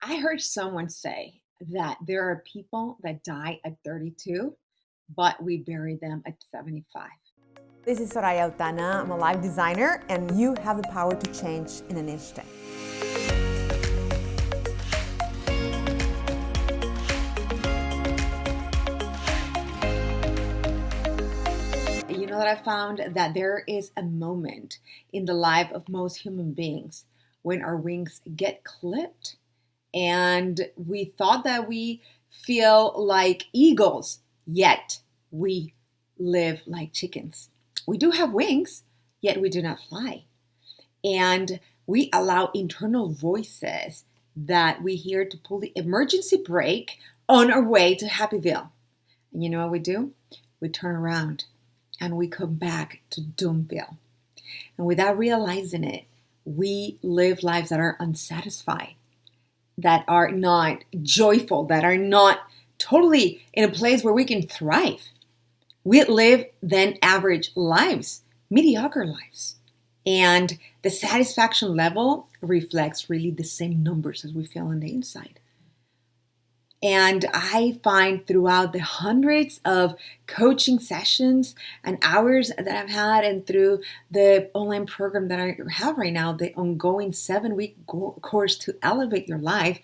I heard someone say that there are people that die at 32, but we bury them at 75. This is Soraya Altana. I'm a live designer, and you have the power to change in an instant. You know that I found that there is a moment in the life of most human beings when our wings get clipped and we thought that we feel like eagles, yet we live like chickens. We do have wings, yet we do not fly. And we allow internal voices that we hear to pull the emergency brake on our way to Happyville. And you know what we do? We turn around and we come back to Doomville. And without realizing it, we live lives that are unsatisfied, that are not joyful, that are not totally in a place where we can thrive. We live then average lives, mediocre lives. And the satisfaction level reflects really the same numbers as we feel on the inside. And I find throughout the hundreds of coaching sessions and hours that I've had, and through the online program that I have right now, the ongoing 7-week course to elevate your life,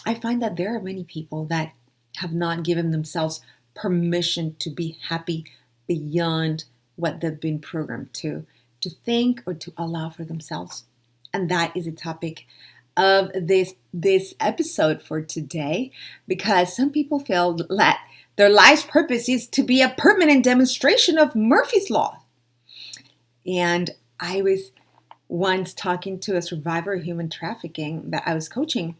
I find that there are many people that have not given themselves permission to be happy beyond what they've been programmed to think or to allow for themselves. And that is a topic of this episode for today, because some people feel that their life's purpose is to be a permanent demonstration of Murphy's Law. And I was once talking to a survivor of human trafficking that I was coaching,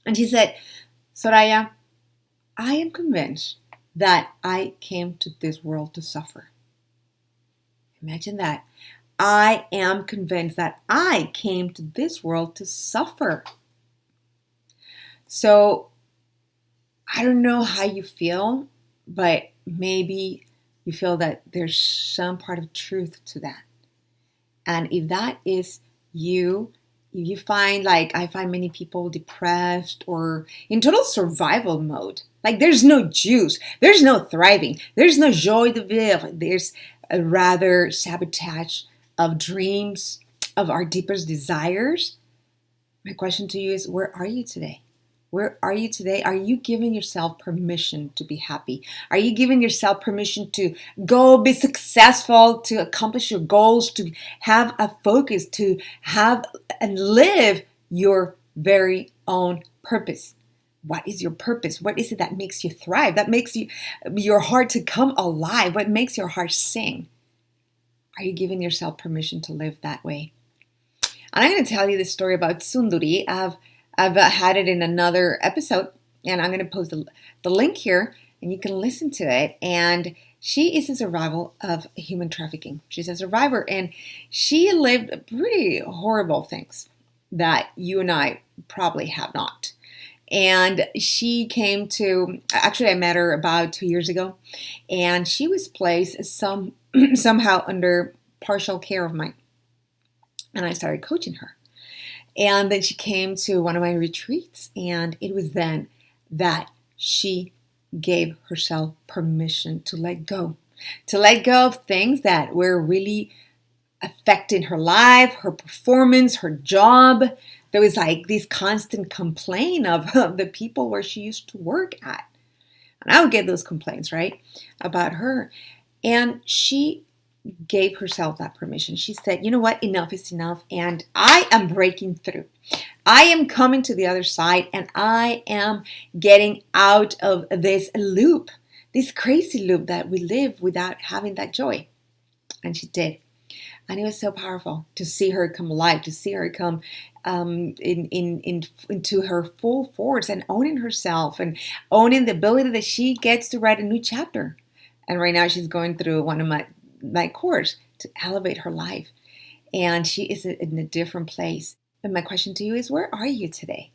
and she said, Soraya, I am convinced that I came to this world to suffer. Imagine that. I am convinced that I came to this world to suffer. So I don't know how you feel, but maybe you feel that there's some part of truth to that. And if that is you, you find, like I find many people depressed or in total survival mode. Like there's no juice, there's no thriving, there's no joy de vivre, there's a rather sabotage of dreams, of our deepest desires. My question to you is, where are you today? Where are you today? Are you giving yourself permission to be happy? Are you giving yourself permission to go be successful, to accomplish your goals, to have a focus, to have and live your very own purpose? What is your purpose? What is it that makes you thrive? That makes your heart to come alive? What makes your heart sing? Are you giving yourself permission to live that way? And I'm going to tell you the story about Zunduri. I've had it in another episode, and I'm going to post the link here, and you can listen to it. And she is a survivor of human trafficking. She's a survivor, and she lived pretty horrible things that you and I probably have not. And she came to, actually I met her about 2 years ago, and she was placed somehow under partial care of mine. And I started coaching her. And then she came to one of my retreats, and it was then that she gave herself permission to let go of things that were really affecting her life, her performance, her job. There was like this constant complaint of the people where she used to work at. And I would get those complaints, right, about her. And she gave herself that permission. She said, you know what, enough is enough, and I am breaking through. I am coming to the other side, and I am getting out of this loop, this crazy loop that we live without having that joy. And she did. And it was so powerful to see her come alive, to see her come into her full force and owning herself and owning the ability that she gets to write a new chapter. And right now she's going through one of my course to elevate her life. And she is in a different place. And my question to you is, where are you today?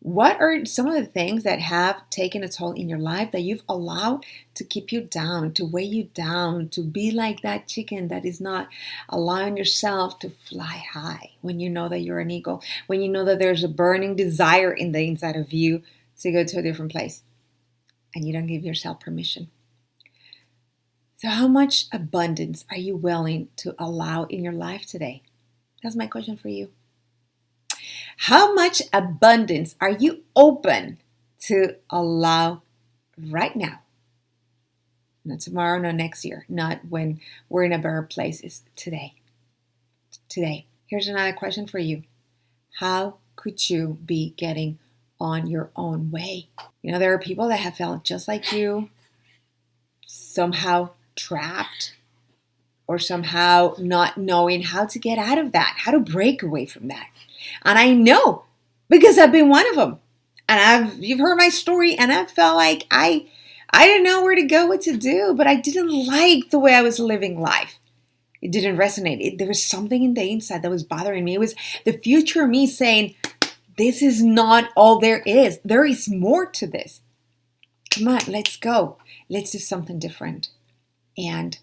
What are some of the things that have taken a toll in your life that you've allowed to keep you down, to weigh you down, to be like that chicken that is not allowing yourself to fly high when you know that you're an eagle, when you know that there's a burning desire in the inside of you to go to a different place and you don't give yourself permission? So how much abundance are you willing to allow in your life today? That's my question for you. How much abundance are you open to allow right now? Not tomorrow, not next year, not when we're in a better place. It's today. Today. Here's another question for you. How could you be getting on your own way? You know, there are people that have felt just like you, somehow trapped, or somehow not knowing how to get out of that, how to break away from that. And I know because I've been one of them. And you've heard my story, and I felt like I didn't know where to go, what to do, but I didn't like the way I was living life. It didn't resonate. There was something in the inside that was bothering me. It was the future me saying, this is not all there is. There is more to this. Come on, let's go. Let's do something different. And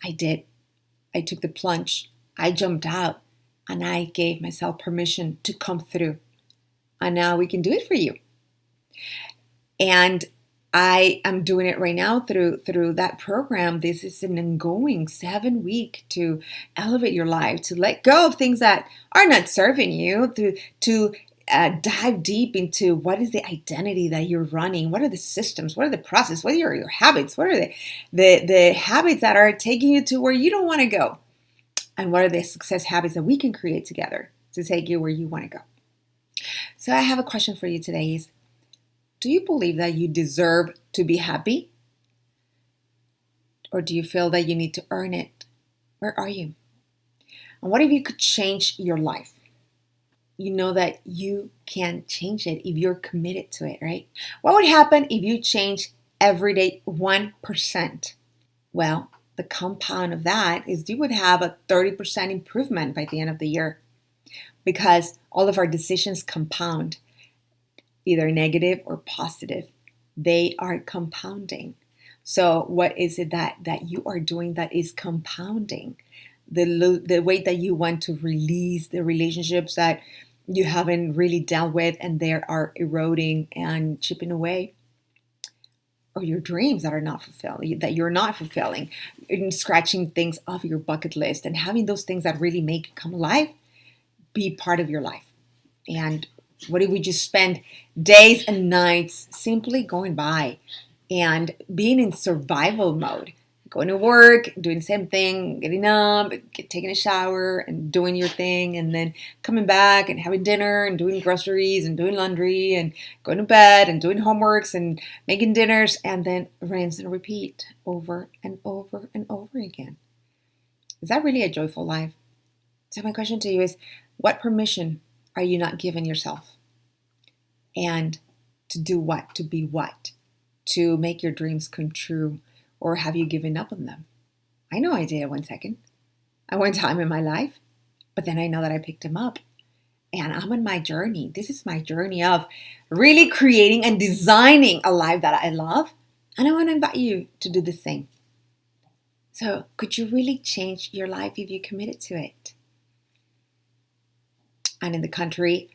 I did. I took the plunge. I jumped out. And I gave myself permission to come through. And now we can do it for you. And I am doing it right now through that program. This is an ongoing 7-week to elevate your life, to let go of things that are not serving you, to dive deep into what is the identity that you're running, what are the systems, what are the processes, what are your habits, what are the habits that are taking you to where you don't want to go. And what are the success habits that we can create together to take you where you want to go? So I have a question for you today is, do you believe that you deserve to be happy? Or do you feel that you need to earn it? Where are you? And what if you could change your life? You know that you can change it if you're committed to it, right? What would happen if you change every day 1%? Well, the compound of that is you would have a 30% improvement by the end of the year, because all of our decisions compound, either negative or positive. They are compounding. So what is it that you are doing that is compounding? The way that you want to release the relationships that you haven't really dealt with and they are eroding and chipping away. Or your dreams that are not fulfilling, that you're not fulfilling, and scratching things off your bucket list and having those things that really make you come alive be part of your life. And what if we just spend days and nights simply going by and being in survival mode, going to work, doing the same thing, getting up, taking a shower and doing your thing, and then coming back and having dinner and doing groceries and doing laundry and going to bed and doing homeworks and making dinners, and then rinse and repeat over and over and over again. Is that really a joyful life? So my question to you is, what permission are you not giving yourself? And to do what? To be what? To make your dreams come true? Or have you given up on them? I know I did at one second, at one time in my life, but then I know that I picked them up. And I'm on my journey. This is my journey of really creating and designing a life that I love. And I want to invite you to do the same. So could you really change your life if you committed to it? And in the country,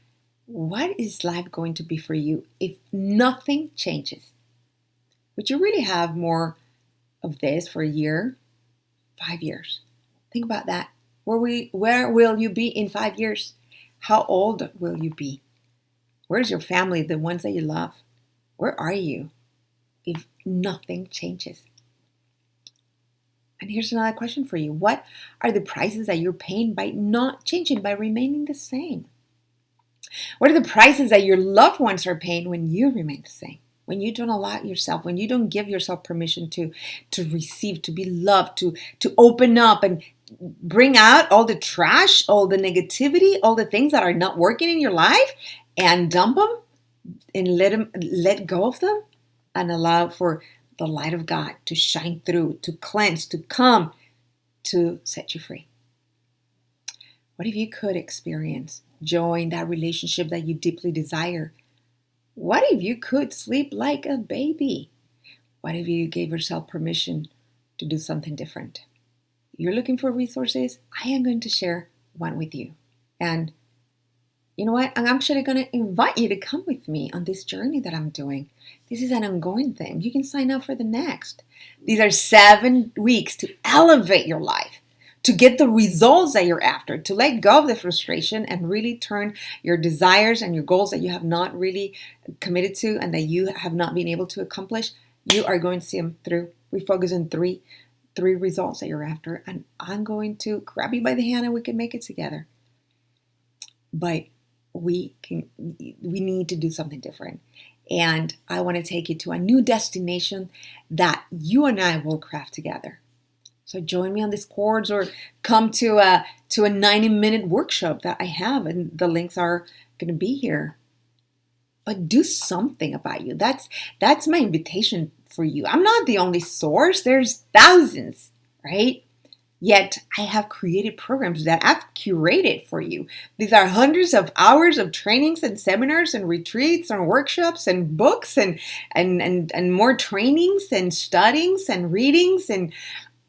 what is life going to be for you if nothing changes? Would you really have more of this for a year, 5 years? Think about that. Where will you be in 5 years? How old will you be? Where's your family, the ones that you love? Where are you if nothing changes? And here's another question for you. What are the prices that you're paying by not changing, by remaining the same? What are the prices that your loved ones are paying when you remain the same? When you don't allow yourself, when you don't give yourself permission to receive, to be loved, to open up and bring out all the trash, all the negativity, all the things that are not working in your life, and dump them and let go of them and allow for the light of God to shine through, to cleanse, to come, to set you free. What if you could experience joy in that relationship that you deeply desire What if you could sleep like a baby? What if you gave yourself permission to do something different? You're looking for resources? I am going to share one with you. And you know what? I'm actually going to invite you to come with me on this journey that I'm doing. This is an ongoing thing. You can sign up for the next. These are 7 weeks to elevate your life, to get the results that you're after, to let go of the frustration and really turn your desires and your goals that you have not really committed to and that you have not been able to accomplish. You are going to see them through. We focus on three results that you're after, and I'm going to grab you by the hand and we can make it together. But we need to do something different. And I want to take you to a new destination that you and I will craft together. So join me on this course or come to a 90-minute workshop that I have, and the links are going to be here. But do something about you. That's my invitation for you. I'm not the only source. There's thousands, right? Yet I have created programs that I've curated for you. These are hundreds of hours of trainings and seminars and retreats and workshops and books and more trainings and studyings and readings and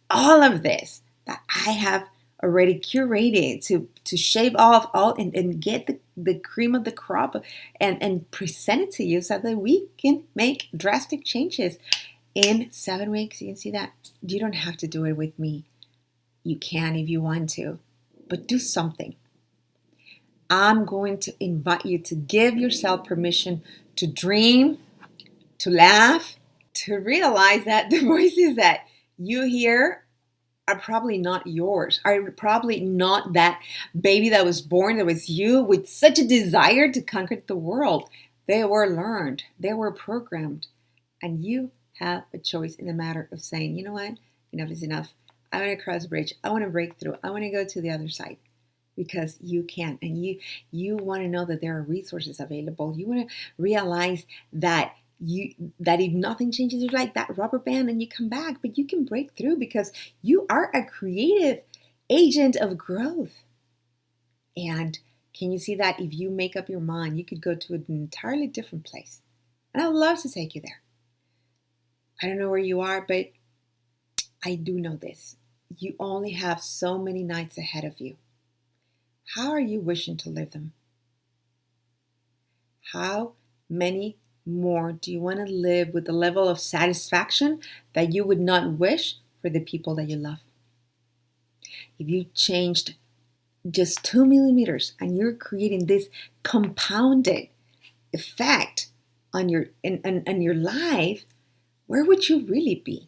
all of this that I have already curated to shave off all and get the cream of the crop and present it to you so that we can make drastic changes in 7 weeks. You can see that you don't have to do it with me. You can if you want to, but do something. I'm going to invite you to give yourself permission to dream, to laugh, to realize that the voices that you hear are probably not yours, are probably not that baby that was born that was you with such a desire to conquer the world. They were learned, they were programmed, and you have a choice in the matter of saying, you know what, enough is enough. I want to cross the bridge. I want to break through. I want to go to the other side, because you can. And you want to know that there are resources available. You want to realize that if nothing changes, you're like that rubber band and you come back, but you can break through because you are a creative agent of growth. And can you see that if you make up your mind, you could go to an entirely different place? And I'd love to take you there. I don't know where you are, but I do know this. You only have so many nights ahead of you. How are you wishing to live them? How many more do you want to live with the level of satisfaction that you would not wish for the people that you love? If you changed just 2 millimeters and you're creating this compounded effect on your life, where would you really be?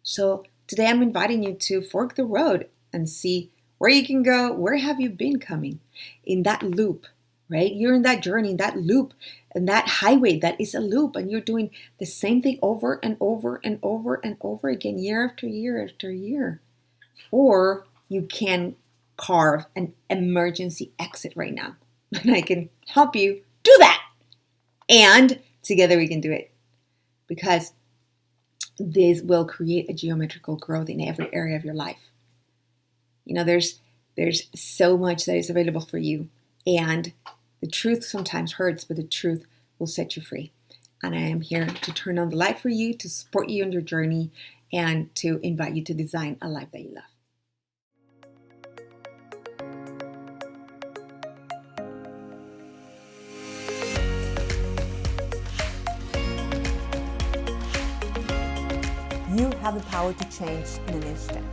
So today I'm inviting you to fork the road and see where you can go. Where have you been coming in that loop, right? You're in that journey, that loop, and that highway that is a loop, and you're doing the same thing over and over and over and over again, year after year after year. Or you can carve an emergency exit right now, and I can help you do that. And together we can do it, because this will create a geometrical growth in every area of your life. You know, there's so much that is available for you, and the truth sometimes hurts, but the truth will set you free. And I am here to turn on the light for you, to support you on your journey, and to invite you to design a life that you love. You have the power to change in an instant.